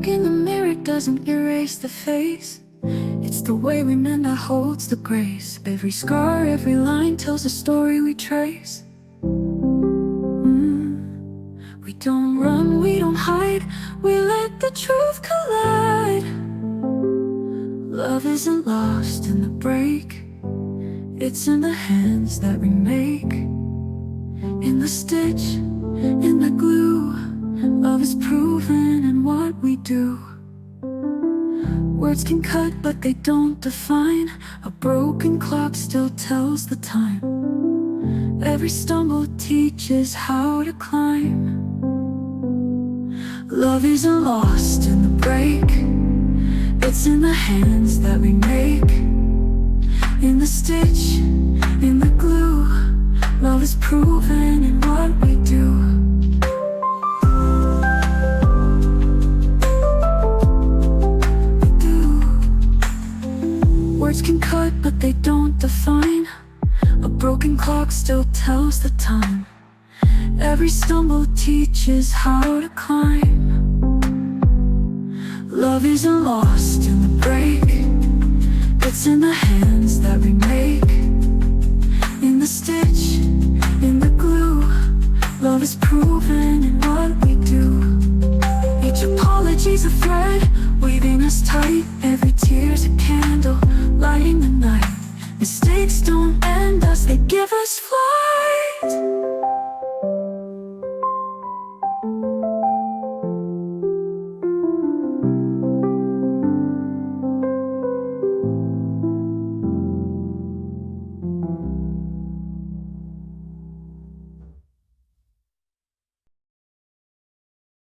look in the mirror doesn't erase the face. It's the way we mend that holds the grace. Every scar, every line tells a story we trace. We don't run, we don't hide, we let the truth collide. Love isn't lost in the break, it's in the hands that remake. In the stitch, in the glue, love is proven in what we do. Words can cut, but they don't define. A broken clock still tells the time. Every stumble teaches how to climb. Love isn't lost in the break, it's in the hands that we make. In the stitch, in the glue, love is proven in what we do. Words can cut, but they don't define. A broken clock still tells the time. Every stumble teaches how to climb. Love isn't lost in the break, it's in the hands that we make. In the stitch, in the glue, love is proven in what we do. Each apology's a thread, weaving us tight. Every tear's a candle, lighting the night. Mistakes don't end us, they give us